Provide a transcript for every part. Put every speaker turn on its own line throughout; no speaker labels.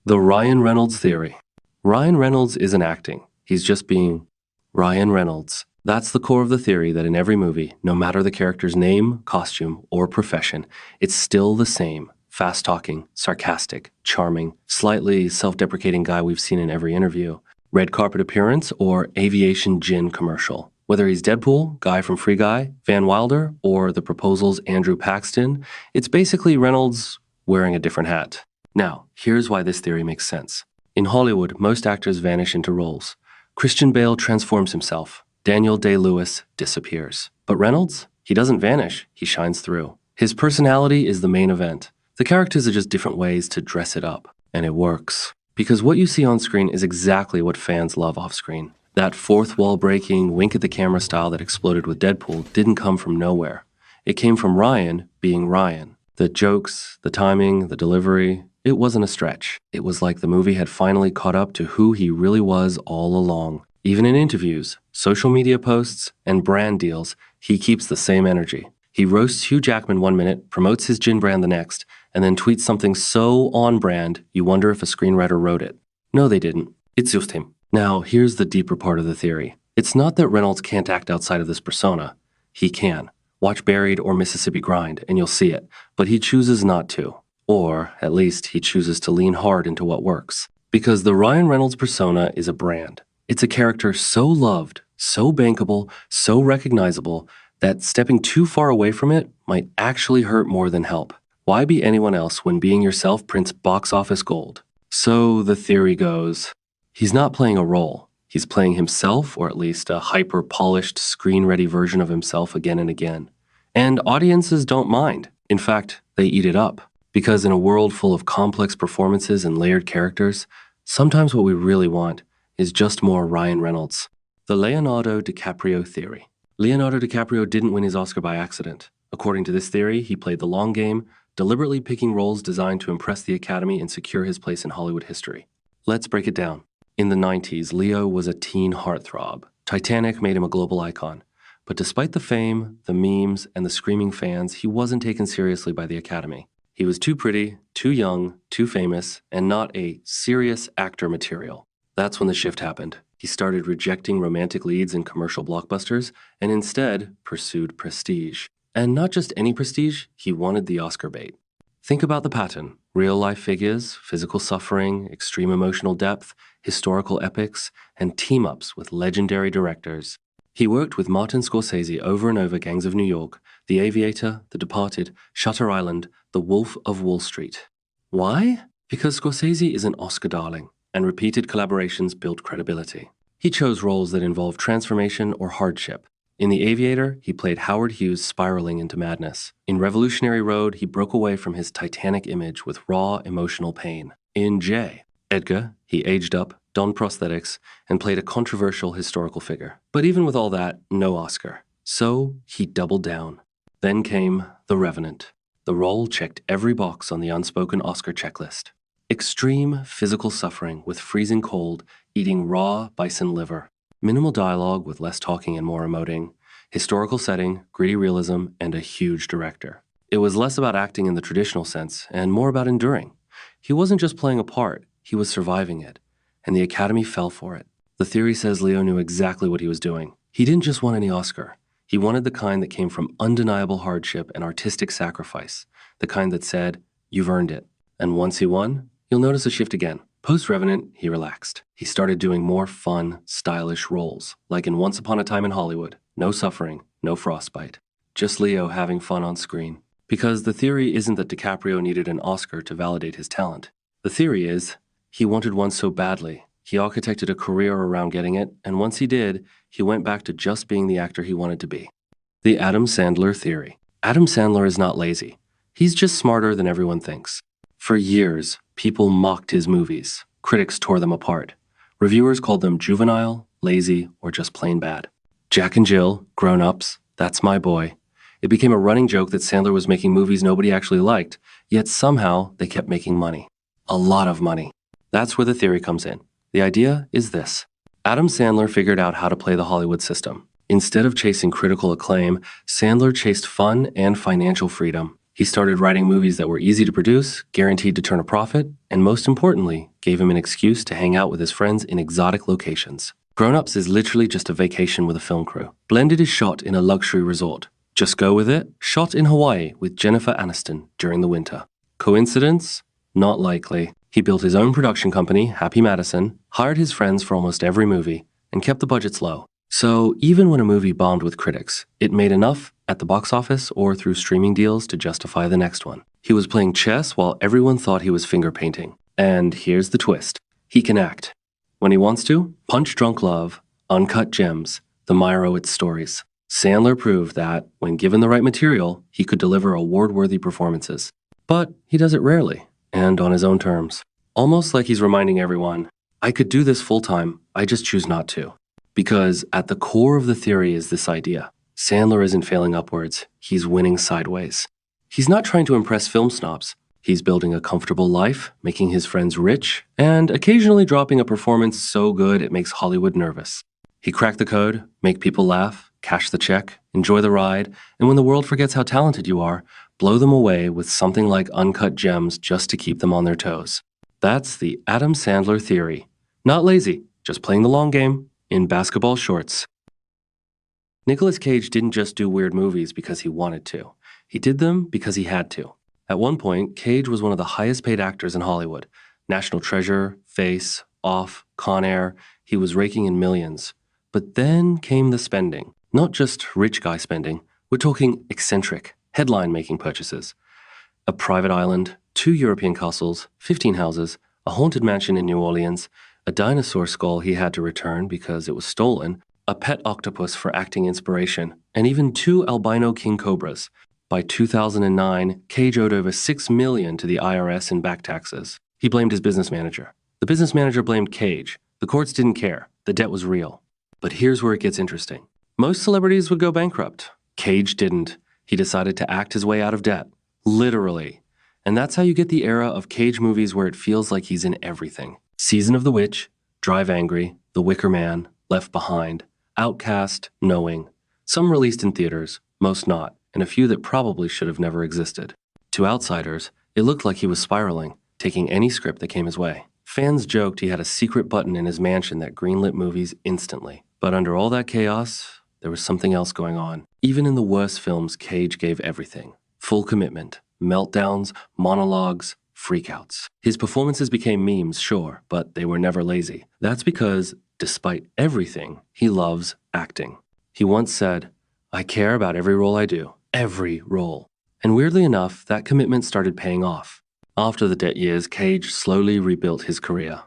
The Ryan Reynolds theory. Ryan Reynolds isn't acting. He's just being Ryan Reynolds. That's the core of the theory that in every movie, no matter the character's name, costume, or profession, it's still the same fast-talking, sarcastic, charming, slightly self-deprecating guy we've seen in every interview, red carpet appearance, or aviation gin commercial. Whether he's Deadpool, Guy from Free Guy, Van Wilder, or The Proposal's Andrew Paxton, it's basically Reynolds wearing a different hat. Now, here's why this theory makes sense. In Hollywood, most actors vanish into roles. Christian Bale transforms himself. Daniel Day-Lewis disappears. But Reynolds? He doesn't vanish, he shines through. His personality is the main event. The characters are just different ways to dress it up. And it works. Because what you see on screen is exactly what fans love off screen. That fourth wall breaking, wink at the camera style that exploded with Deadpool didn't come from nowhere. It came from Ryan being Ryan. The jokes, the timing, the delivery, it wasn't a stretch. It was like the movie had finally caught up to who he really was all along. Even in interviews, social media posts, and brand deals, he keeps the same energy. He roasts Hugh Jackman one minute, promotes his gin brand the next, and then tweets something so on brand, you wonder if a screenwriter wrote it. No, they didn't. It's just him. Now, here's the deeper part of the theory. It's not that Reynolds can't act outside of this persona. He can. Watch Buried or Mississippi Grind, and you'll see it. But he chooses not to. Or, at least, he chooses to lean hard into what works. Because the Ryan Reynolds persona is a brand. It's a character so loved, so bankable, so recognizable, that stepping too far away from it might actually hurt more than help. Why be anyone else when being yourself prints box office gold? So the theory goes, he's not playing a role. He's playing himself, or at least a hyper-polished, screen-ready version of himself again and again. And audiences don't mind. In fact, they eat it up. Because in a world full of complex performances and layered characters, sometimes what we really want is just more Ryan Reynolds. The Leonardo DiCaprio theory. Leonardo DiCaprio didn't win his Oscar by accident. According to this theory, he played the long game, deliberately picking roles designed to impress the Academy and secure his place in Hollywood history. Let's break it down. In the 90s, Leo was a teen heartthrob. Titanic made him a global icon. But despite the fame, the memes, and the screaming fans, he wasn't taken seriously by the Academy. He was too pretty, too young, too famous, and not a serious actor material. That's when the shift happened. He started rejecting romantic leads in commercial blockbusters and instead pursued prestige. And not just any prestige, he wanted the Oscar bait. Think about the pattern. Real-life figures, physical suffering, extreme emotional depth, historical epics, and team-ups with legendary directors. He worked with Martin Scorsese over and over Gangs of New York, The Aviator, The Departed, Shutter Island, The Wolf of Wall Street. Why? Because Scorsese is an Oscar darling, and repeated collaborations build credibility. He chose roles that involved transformation or hardship. In The Aviator, he played Howard Hughes spiraling into madness. In Revolutionary Road, he broke away from his Titanic image with raw emotional pain. In Edgar, he aged up, donned prosthetics, and played a controversial historical figure. But even with all that, no Oscar. So he doubled down. Then came The Revenant. The role checked every box on the unspoken Oscar checklist. Extreme physical suffering with freezing cold, eating raw bison liver. Minimal dialogue with less talking and more emoting. Historical setting, gritty realism, and a huge director. It was less about acting in the traditional sense and more about enduring. He wasn't just playing a part, he was surviving it. And the Academy fell for it. The theory says Leo knew exactly what he was doing. He didn't just want any Oscar. He wanted the kind that came from undeniable hardship and artistic sacrifice. The kind that said, you've earned it. And once he won, you'll notice a shift again. Post-Revenant, he relaxed. He started doing more fun, stylish roles, like in Once Upon a Time in Hollywood. No suffering, no frostbite. Just Leo having fun on screen. Because the theory isn't that DiCaprio needed an Oscar to validate his talent. The theory is, he wanted one so badly. He architected a career around getting it, and once he did, he went back to just being the actor he wanted to be. The Adam Sandler theory. Adam Sandler is not lazy. He's just smarter than everyone thinks. For years, people mocked his movies. Critics tore them apart. Reviewers called them juvenile, lazy, or just plain bad. Jack and Jill, Grown Ups, That's My Boy. It became a running joke that Sandler was making movies nobody actually liked, yet somehow they kept making money. A lot of money. That's where the theory comes in. The idea is this. Adam Sandler figured out how to play the Hollywood system. Instead of chasing critical acclaim, Sandler chased fun and financial freedom. He He started writing movies that were easy to produce, guaranteed to turn a profit, and most importantly, gave him an excuse to hang out with his friends in exotic locations. Grown Ups is literally just a vacation with a film crew. Blended is shot in a luxury resort. Just Go With It, shot in Hawaii with Jennifer Aniston during the winter. Coincidence? Not likely. He built his own production company, Happy Madison, hired his friends for almost every movie, and kept the budgets low. So even when a movie bombed with critics, it made enough at the box office or through streaming deals to justify the next one. He was playing chess while everyone thought he was finger painting. And here's the twist. He can act. When he wants to, Punch Drunk Love, Uncut Gems, the Meyerowitz stories. Sandler proved that, when given the right material, he could deliver award-worthy performances. But he does it rarely, and on his own terms. Almost like he's reminding everyone, I could do this full-time, I just choose not to. Because at the core of the theory is this idea. Sandler isn't failing upwards, he's winning sideways. He's not trying to impress film snobs. He's building a comfortable life, making his friends rich, and occasionally dropping a performance so good it makes Hollywood nervous. He cracked the code, make people laugh, cash the check, enjoy the ride, and when the world forgets how talented you are, blow them away with something like Uncut Gems just to keep them on their toes. That's the Adam Sandler theory. Not lazy, just playing the long game, in basketball shorts. Nicolas Cage didn't just do weird movies because he wanted to. He did them because he had to. At one point, Cage was one of the highest paid actors in Hollywood. National Treasure, Face, Off, Con Air, he was raking in millions. But then came the spending. Not just rich guy spending, we're talking eccentric, headline-making purchases. A private island, 2 European castles, 15 houses, a haunted mansion in New Orleans, a dinosaur skull he had to return because it was stolen, a pet octopus for acting inspiration, and even 2 albino king cobras. By 2009, Cage owed over $6 million to the IRS in back taxes. He blamed his business manager. The business manager blamed Cage. The courts didn't care. The debt was real. But here's where it gets interesting. Most celebrities would go bankrupt. Cage didn't. He decided to act his way out of debt. Literally. And that's how you get the era of Cage movies where it feels like he's in everything. Season of the Witch, Drive Angry, The Wicker Man, Left Behind, Outcast, Knowing. Some released in theaters, most not, and a few that probably should have never existed. To outsiders, it looked like he was spiraling, taking any script that came his way. Fans joked he had a secret button in his mansion that greenlit movies instantly. But under all that chaos, there was something else going on. Even in the worst films, Cage gave everything. Full commitment, meltdowns, monologues, freakouts. His performances became memes, sure, but they were never lazy. That's because, despite everything, he loves acting. He once said, I care about every role I do. Every role. And weirdly enough, that commitment started paying off. After the debt years, Cage slowly rebuilt his career.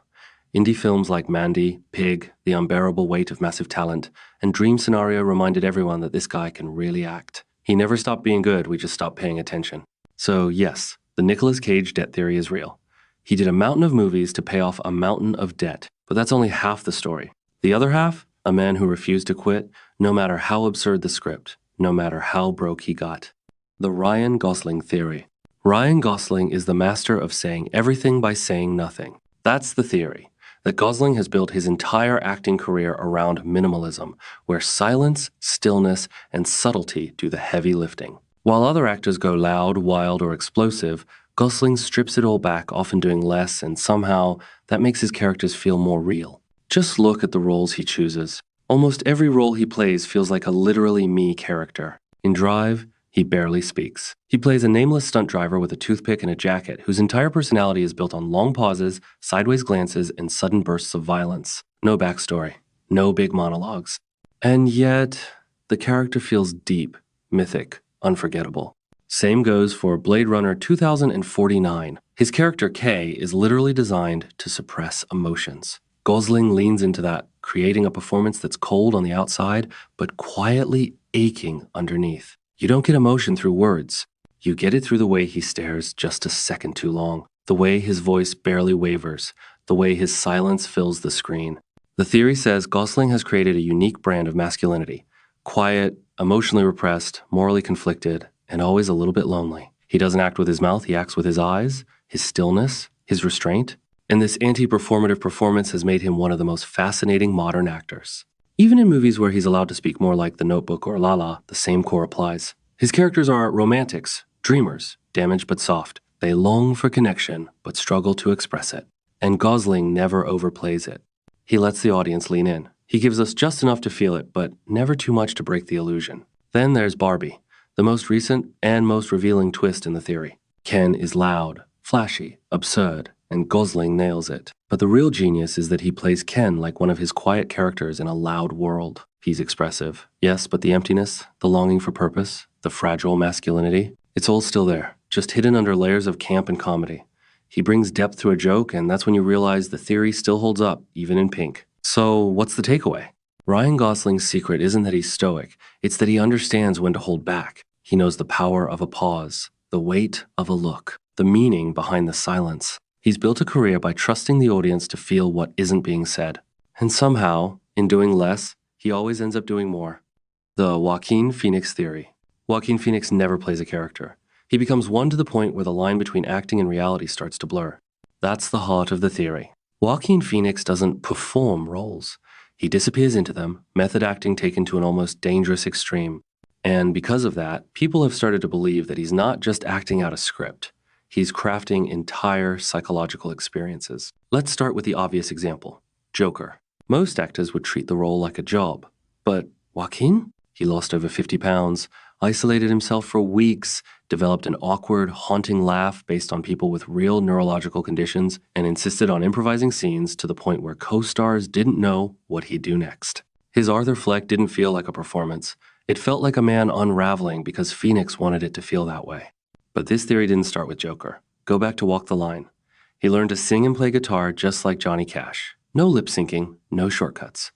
Indie films like Mandy, Pig, The Unbearable Weight of Massive Talent, and Dream Scenario reminded everyone that this guy can really act. He never stopped being good, we just stopped paying attention. So yes, the Nicolas Cage debt theory is real. He did a mountain of movies to pay off a mountain of debt, but that's only half the story. The other half? A man who refused to quit, no matter how absurd the script, no matter how broke he got. The Ryan Gosling theory. Ryan Gosling is the master of saying everything by saying nothing. That's the theory, that Gosling has built his entire acting career around minimalism, where silence, stillness, and subtlety do the heavy lifting. While other actors go loud, wild, or explosive, Gosling strips it all back, often doing less, and somehow that makes his characters feel more real. Just look at the roles he chooses. Almost every role he plays feels like a literally me character. In Drive, he barely speaks. He plays a nameless stunt driver with a toothpick and a jacket whose entire personality is built on long pauses, sideways glances, and sudden bursts of violence. No backstory. No big monologues. And yet, the character feels deep, mythic, unforgettable. Same goes for Blade Runner 2049. His character K is literally designed to suppress emotions. Gosling leans into that, creating a performance that's cold on the outside, but quietly aching underneath. You don't get emotion through words. You get it through the way he stares just a second too long, the way his voice barely wavers, the way his silence fills the screen. The theory says Gosling has created a unique brand of masculinity. Quiet, emotionally repressed, morally conflicted, and always a little bit lonely. He doesn't act with his mouth, he acts with his eyes, his stillness, his restraint. And this anti-performative performance has made him one of the most fascinating modern actors. Even in movies where he's allowed to speak more like The Notebook or La La, the same core applies. His characters are romantics, dreamers, damaged but soft. They long for connection, but struggle to express it. And Gosling never overplays it. He lets the audience lean in. He gives us just enough to feel it, but never too much to break the illusion. Then there's Barbie, the most recent and most revealing twist in the theory. Ken is loud, flashy, absurd, and Gosling nails it. But the real genius is that he plays Ken like one of his quiet characters in a loud world. He's expressive, yes, but the emptiness, the longing for purpose, the fragile masculinity, it's all still there, just hidden under layers of camp and comedy. He brings depth to a joke, and that's when you realize the theory still holds up, even in pink. So, what's the takeaway? Ryan Gosling's secret isn't that he's stoic, it's that he understands when to hold back. He knows the power of a pause, the weight of a look, the meaning behind the silence. He's built a career by trusting the audience to feel what isn't being said. And somehow, in doing less, he always ends up doing more. The Joaquin Phoenix theory. Joaquin Phoenix never plays a character. He becomes one to the point where the line between acting and reality starts to blur. That's the heart of the theory. Joaquin Phoenix doesn't perform roles. He disappears into them, method acting taken to an almost dangerous extreme. And because of that, people have started to believe that he's not just acting out a script. He's crafting entire psychological experiences. Let's start with the obvious example, Joker. Most actors would treat the role like a job. But Joaquin? He lost over 50 pounds, isolated himself for weeks, developed an awkward, haunting laugh based on people with real neurological conditions, and insisted on improvising scenes to the point where co-stars didn't know what he'd do next. His Arthur Fleck didn't feel like a performance. It felt like a man unraveling because Phoenix wanted it to feel that way. But this theory didn't start with Joker. Go back to Walk the Line. He learned to sing and play guitar just like Johnny Cash. No lip syncing, no shortcuts.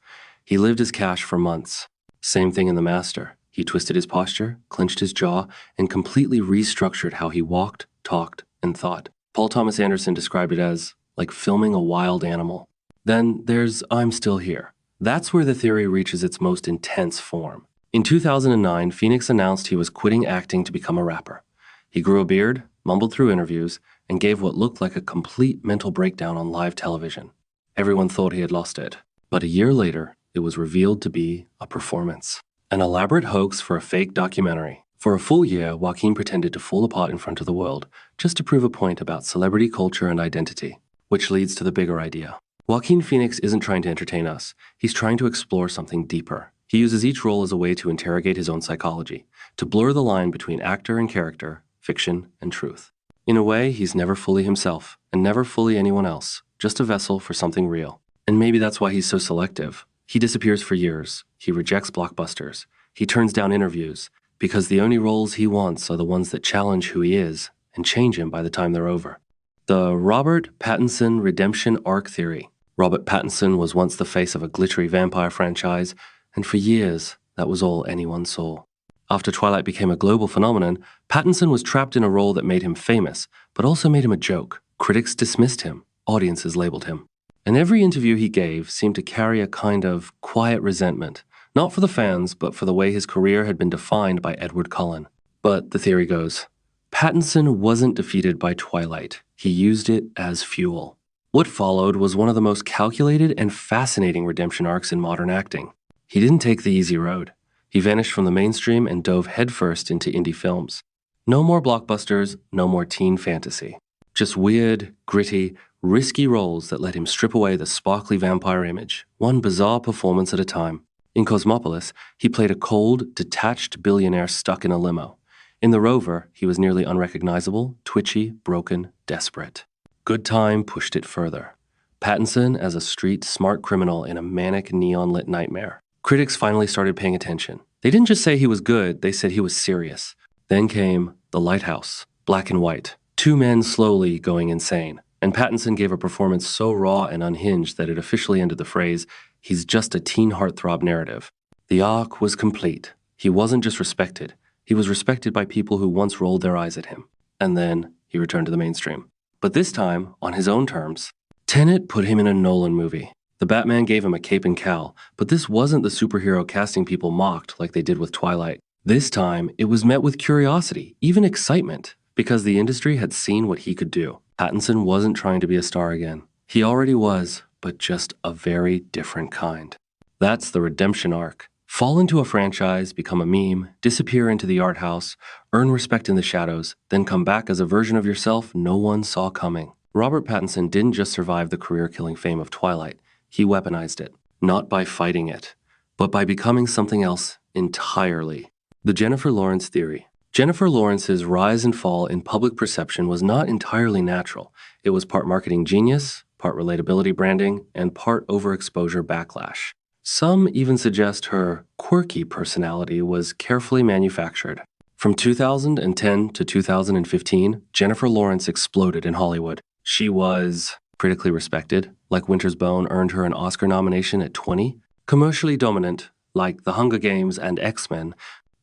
He lived as Cash for months. Same thing in The Master. He twisted his posture, clenched his jaw, and completely restructured how he walked, talked, and thought. Paul Thomas Anderson described it as like filming a wild animal. Then there's I'm Still Here. That's where the theory reaches its most intense form. In 2009, Phoenix announced he was quitting acting to become a rapper. He grew a beard, mumbled through interviews, and gave what looked like a complete mental breakdown on live television. Everyone thought he had lost it. But a year later, it was revealed to be a performance. An elaborate hoax for a fake documentary. For a full year, Joaquin pretended to fall apart in front of the world, just to prove a point about celebrity culture and identity, which leads to the bigger idea. Joaquin Phoenix isn't trying to entertain us. He's trying to explore something deeper. He uses each role as a way to interrogate his own psychology, to blur the line between actor and character, fiction and truth. In a way, he's never fully himself, and never fully anyone else, just a vessel for something real. And maybe that's why he's so selective. He disappears for years. He rejects blockbusters. He turns down interviews, because the only roles he wants are the ones that challenge who he is and change him by the time they're over. The Robert Pattinson redemption arc theory. Robert Pattinson was once the face of a glittery vampire franchise, and for years, that was all anyone saw. After Twilight became a global phenomenon, Pattinson was trapped in a role that made him famous, but also made him a joke. Critics dismissed him. Audiences labeled him. And every interview he gave seemed to carry a kind of quiet resentment, not for the fans, but for the way his career had been defined by Edward Cullen. But the theory goes, Pattinson wasn't defeated by Twilight. He used it as fuel. What followed was one of the most calculated and fascinating redemption arcs in modern acting. He didn't take the easy road. He vanished from the mainstream and dove headfirst into indie films. No more blockbusters, no more teen fantasy. Just weird, gritty, risky roles that let him strip away the sparkly vampire image, one bizarre performance at a time. In Cosmopolis, he played a cold, detached billionaire stuck in a limo. In The Rover, he was nearly unrecognizable, twitchy, broken, desperate. Good Time pushed it further. Pattinson as a street smart criminal in a manic neon-lit nightmare. Critics finally started paying attention. They didn't just say he was good, they said he was serious. Then came The Lighthouse, black and white. Two men slowly going insane. And Pattinson gave a performance so raw and unhinged that it officially ended the phrase, he's just a teen heartthrob narrative. The arc was complete. He wasn't just respected. He was respected by people who once rolled their eyes at him. And then he returned to the mainstream. But this time, on his own terms. Tenet put him in a Nolan movie. The Batman gave him a cape and cowl, but this wasn't the superhero casting people mocked like they did with Twilight. This time, it was met with curiosity, even excitement, because the industry had seen what he could do. Pattinson wasn't trying to be a star again. He already was, but just a very different kind. That's the redemption arc. Fall into a franchise, become a meme, disappear into the art house, earn respect in the shadows, then come back as a version of yourself no one saw coming. Robert Pattinson didn't just survive the career-killing fame of Twilight, he weaponized it. Not by fighting it, but by becoming something else entirely. The Jennifer Lawrence theory. Jennifer Lawrence's rise and fall in public perception was not entirely natural. It was part marketing genius, part relatability branding, and part overexposure backlash. Some even suggest her quirky personality was carefully manufactured. From 2010 to 2015, Jennifer Lawrence exploded in Hollywood. She was critically respected, like Winter's Bone earned her an Oscar nomination at 20, commercially dominant, like The Hunger Games and X-Men,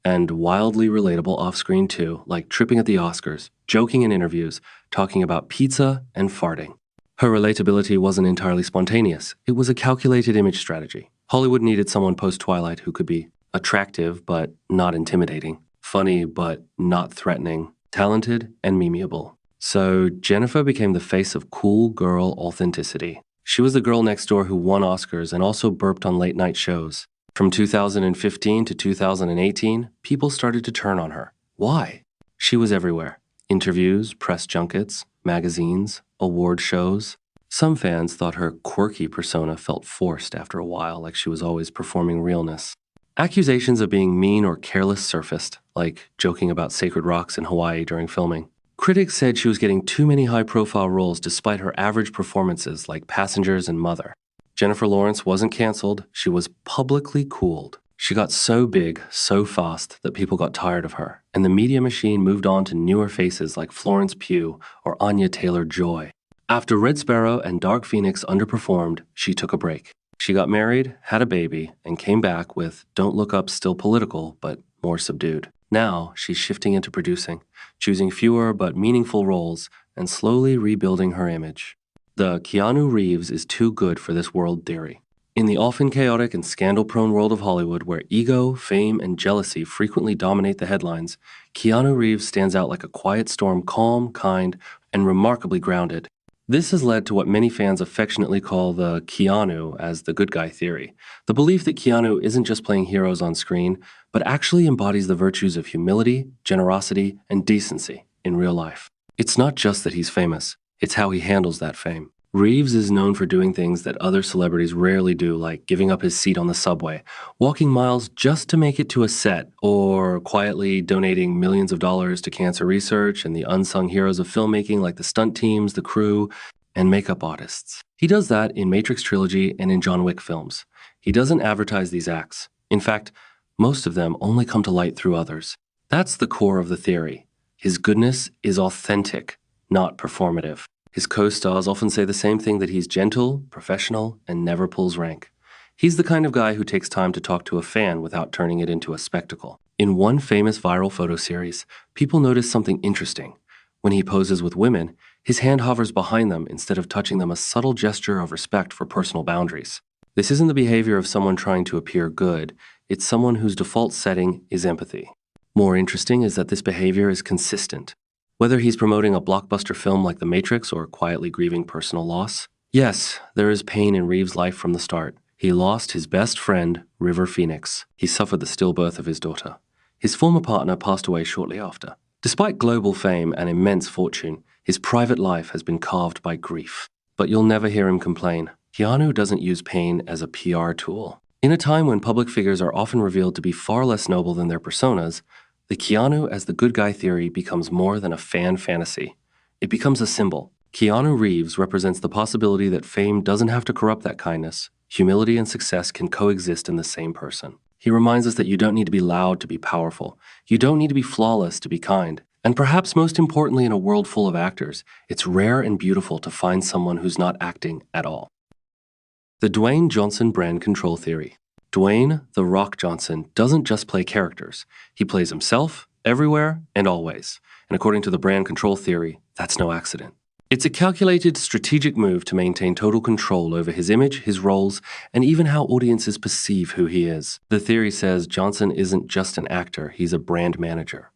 and wildly relatable off-screen too, like tripping at the Oscars, joking in interviews, talking about pizza and farting. Her relatability wasn't entirely spontaneous. It was a calculated image strategy. Hollywood needed someone post-Twilight who could be attractive but not intimidating, funny but not threatening, talented and memeable. So Jennifer became the face of cool girl authenticity. She was the girl next door who won Oscars and also burped on late-night shows. From 2015 to 2018, people started to turn on her. Why? She was everywhere. Interviews, press junkets, magazines, award shows. Some fans thought her quirky persona felt forced after a while, like she was always performing realness. Accusations of being mean or careless surfaced, like joking about sacred rocks in Hawaii during filming. Critics said she was getting too many high-profile roles despite her average performances like Passengers and Mother. Jennifer Lawrence wasn't canceled, she was publicly cooled. She got so big, so fast, that people got tired of her, and the media machine moved on to newer faces like Florence Pugh or Anya Taylor-Joy. After Red Sparrow and Dark Phoenix underperformed, she took a break. She got married, had a baby, and came back with Don't Look Up still political, but more subdued. Now, she's shifting into producing, choosing fewer but meaningful roles, and slowly rebuilding her image. The Keanu Reeves is too good for this world theory. In the often chaotic and scandal-prone world of Hollywood, where ego, fame, and jealousy frequently dominate the headlines, Keanu Reeves stands out like a quiet storm, calm, kind, and remarkably grounded. This has led to what many fans affectionately call the Keanu as the good guy theory, the belief that Keanu isn't just playing heroes on screen, but actually embodies the virtues of humility, generosity, and decency in real life. It's not just that he's famous, it's how he handles that fame. Reeves is known for doing things that other celebrities rarely do, like giving up his seat on the subway, walking miles just to make it to a set, or quietly donating millions of dollars to cancer research and the unsung heroes of filmmaking like the stunt teams, the crew, and makeup artists. He does that in Matrix Trilogy and in John Wick films. He doesn't advertise these acts. In fact, most of them only come to light through others. That's the core of the theory. His goodness is authentic, not performative. His co-stars often say the same thing, that he's gentle, professional, and never pulls rank. He's the kind of guy who takes time to talk to a fan without turning it into a spectacle. In one famous viral photo series, people notice something interesting. When he poses with women, his hand hovers behind them instead of touching them, a subtle gesture of respect for personal boundaries. This isn't the behavior of someone trying to appear good, it's someone whose default setting is empathy. More interesting is that this behavior is consistent. Whether he's promoting a blockbuster film like The Matrix or quietly grieving personal loss. Yes, there is pain in Reeves' life from the start. He lost his best friend, River Phoenix. He suffered the stillbirth of his daughter. His former partner passed away shortly after. Despite global fame and immense fortune, his private life has been carved by grief. But you'll never hear him complain. Keanu doesn't use pain as a PR tool. In a time when public figures are often revealed to be far less noble than their personas, the Keanu as the good guy theory becomes more than a fan fantasy. It becomes a symbol. Keanu Reeves represents the possibility that fame doesn't have to corrupt that kindness. Humility and success can coexist in the same person. He reminds us that you don't need to be loud to be powerful. You don't need to be flawless to be kind. And perhaps most importantly, in a world full of actors, it's rare and beautiful to find someone who's not acting at all. The Dwayne Johnson brand control theory. Dwayne "The Rock" Johnson doesn't just play characters. He plays himself, everywhere, and always. And according to the brand control theory, that's no accident. It's a calculated, strategic move to maintain total control over his image, his roles, and even how audiences perceive who he is. The theory says Johnson isn't just an actor, he's a brand manager.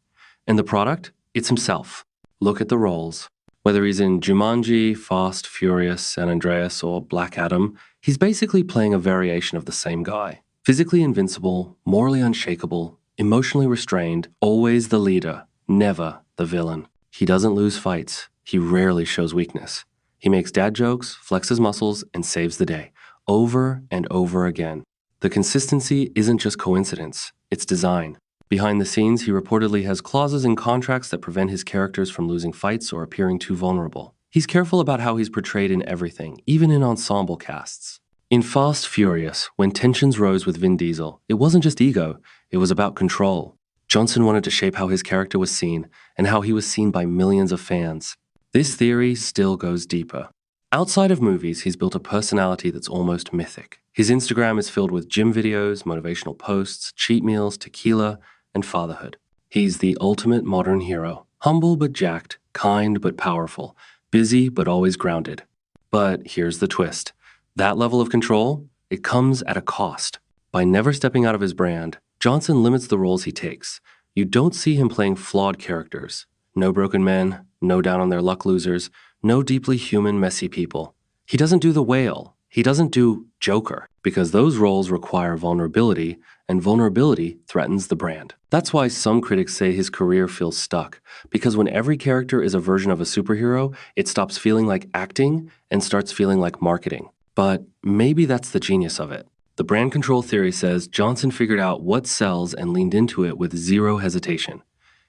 And the product? It's himself. Look at the roles. Whether he's in Jumanji, Fast, Furious, San Andreas, or Black Adam, he's basically playing a variation of the same guy. Physically invincible, morally unshakable, emotionally restrained, always the leader, never the villain. He doesn't lose fights. He rarely shows weakness. He makes dad jokes, flexes muscles, and saves the day, over and over again. The consistency isn't just coincidence, it's design. Behind the scenes, he reportedly has clauses in contracts that prevent his characters from losing fights or appearing too vulnerable. He's careful about how he's portrayed in everything, even in ensemble casts. In Fast Furious, when tensions rose with Vin Diesel, it wasn't just ego, it was about control. Johnson wanted to shape how his character was seen and how he was seen by millions of fans. This theory still goes deeper. Outside of movies, he's built a personality that's almost mythic. His Instagram is filled with gym videos, motivational posts, cheat meals, tequila, and fatherhood. He's the ultimate modern hero. Humble but jacked, kind but powerful, busy but always grounded. But here's the twist. That level of control, it comes at a cost. By never stepping out of his brand, Johnson limits the roles he takes. You don't see him playing flawed characters. No broken men, no down on their luck losers, no deeply human, messy people. He doesn't do the whale. He doesn't do Joker, because those roles require vulnerability, and vulnerability threatens the brand. That's why some critics say his career feels stuck, because when every character is a version of a superhero, it stops feeling like acting and starts feeling like marketing. But maybe that's the genius of it. The brand control theory says Johnson figured out what sells and leaned into it with zero hesitation.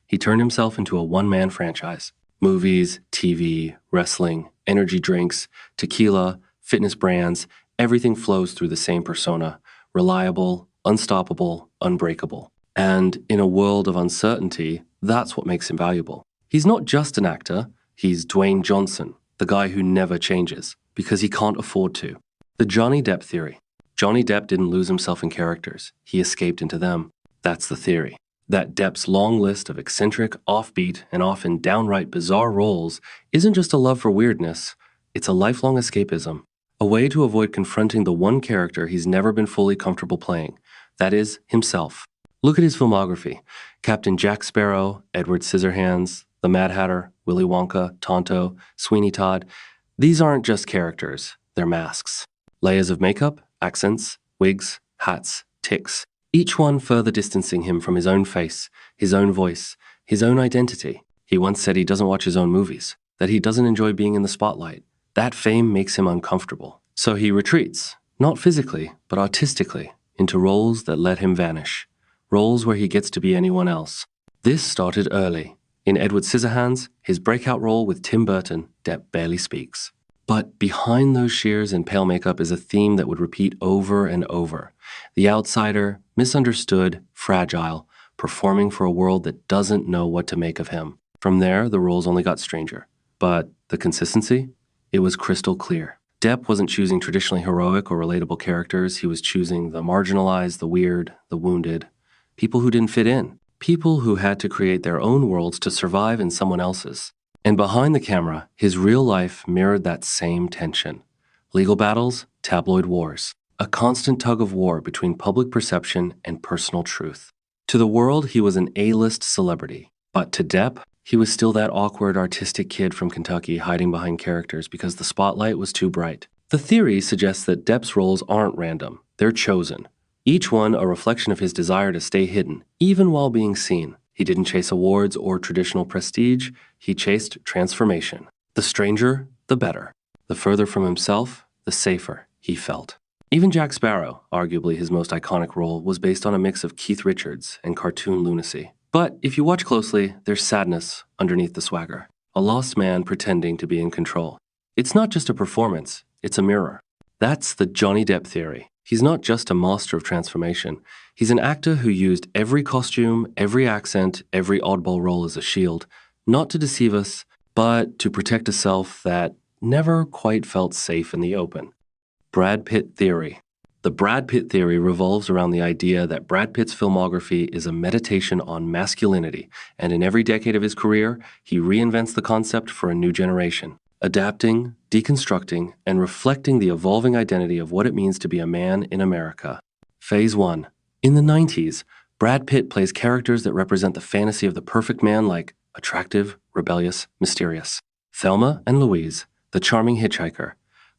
He turned himself into a one-man franchise. Movies, TV, wrestling, energy drinks, tequila, fitness brands, everything flows through the same persona. Reliable, unstoppable, unbreakable. And in a world of uncertainty, that's what makes him valuable. He's not just an actor, he's Dwayne Johnson, the guy who never changes, because he can't afford to. The Johnny Depp theory. Johnny Depp didn't lose himself in characters, he escaped into them. That's the theory. That Depp's long list of eccentric, offbeat, and often downright bizarre roles isn't just a love for weirdness, it's a lifelong escapism. A way to avoid confronting the one character he's never been fully comfortable playing, that is, himself. Look at his filmography. Captain Jack Sparrow, Edward Scissorhands, The Mad Hatter, Willy Wonka, Tonto, Sweeney Todd. These aren't just characters, they're masks. Layers of makeup, accents, wigs, hats, tics. Each one further distancing him from his own face, his own voice, his own identity. He once said he doesn't watch his own movies, that he doesn't enjoy being in the spotlight. That fame makes him uncomfortable. So he retreats, not physically, but artistically, into roles that let him vanish. Roles where he gets to be anyone else. This started early. In Edward Scissorhands, his breakout role with Tim Burton, Depp barely speaks. But behind those shears and pale makeup is a theme that would repeat over and over. The outsider, misunderstood, fragile, performing for a world that doesn't know what to make of him. From there, the roles only got stranger. But the consistency? It was crystal clear. Depp wasn't choosing traditionally heroic or relatable characters. He was choosing the marginalized, the weird, the wounded. People who didn't fit in. People who had to create their own worlds to survive in someone else's. And behind the camera, his real life mirrored that same tension. Legal battles, tabloid wars. A constant tug of war between public perception and personal truth. To the world, he was an A-list celebrity. But to Depp, he was still that awkward, artistic kid from Kentucky hiding behind characters because the spotlight was too bright. The theory suggests that Depp's roles aren't random. They're chosen. Each one a reflection of his desire to stay hidden, even while being seen. He didn't chase awards or traditional prestige. He chased transformation. The stranger, the better. The further from himself, the safer he felt. Even Jack Sparrow, arguably his most iconic role, was based on a mix of Keith Richards and cartoon lunacy. But if you watch closely, there's sadness underneath the swagger. A lost man pretending to be in control. It's not just a performance, it's a mirror. That's the Johnny Depp theory. He's not just a master of transformation. He's an actor who used every costume, every accent, every oddball role as a shield, not to deceive us, but to protect a self that never quite felt safe in the open. Brad Pitt theory. The Brad Pitt theory revolves around the idea that Brad Pitt's filmography is a meditation on masculinity, and in every decade of his career, he reinvents the concept for a new generation, adapting, deconstructing, and reflecting the evolving identity of what it means to be a man in America. Phase 1. In the 90s, Brad Pitt plays characters that represent the fantasy of the perfect man like attractive, rebellious, mysterious. Thelma and Louise, the charming hitchhiker.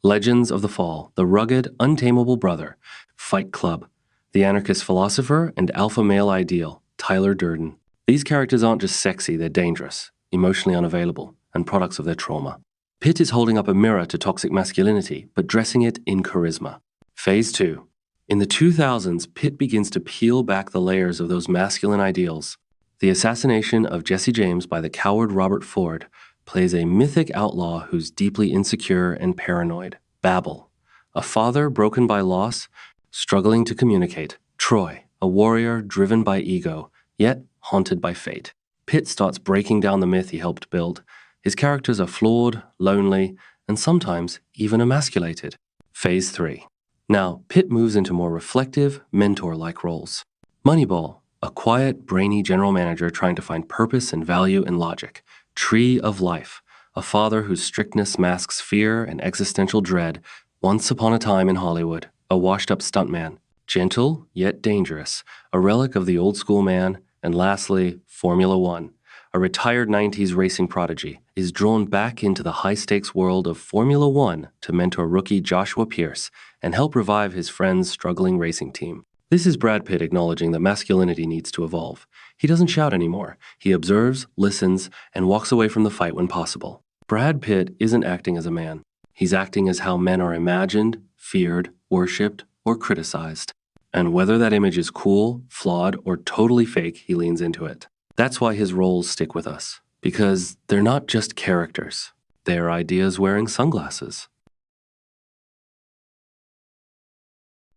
Legends of the Fall, the rugged, untamable brother. Fight Club, The anarchist philosopher and alpha male ideal, Tyler Durden. These characters aren't just sexy, they're dangerous, emotionally unavailable, and products of their trauma. Pitt is holding up a mirror to toxic masculinity, but dressing it in charisma. Phase 2. In the 2000s, Pitt begins to peel back the layers of those masculine ideals. The assassination of Jesse James by the coward Robert Ford plays a mythic outlaw who's deeply insecure and paranoid. Babel, a father broken by loss, struggling to communicate. Troy, a warrior driven by ego, yet haunted by fate. Pitt starts breaking down the myth he helped build. His characters are flawed, lonely, and sometimes even emasculated. Phase 3. Now, Pitt moves into more reflective, mentor-like roles. Moneyball, a quiet, brainy general manager trying to find purpose and value in logic. Tree of Life, a father whose strictness masks fear and existential dread. Once Upon a Time in Hollywood, a washed-up stuntman. Gentle, yet dangerous, a relic of the old-school man. And lastly, Formula One, a retired 90s racing prodigy, is drawn back into the high-stakes world of Formula One to mentor rookie Joshua Pierce and help revive his friend's struggling racing team. This is Brad Pitt acknowledging that masculinity needs to evolve. He doesn't shout anymore. He observes, listens, and walks away from the fight when possible. Brad Pitt isn't acting as a man. He's acting as how men are imagined, feared, worshipped, or criticized. And whether that image is cool, flawed, or totally fake, he leans into it. That's why his roles stick with us, because they're not just characters. They're ideas wearing sunglasses.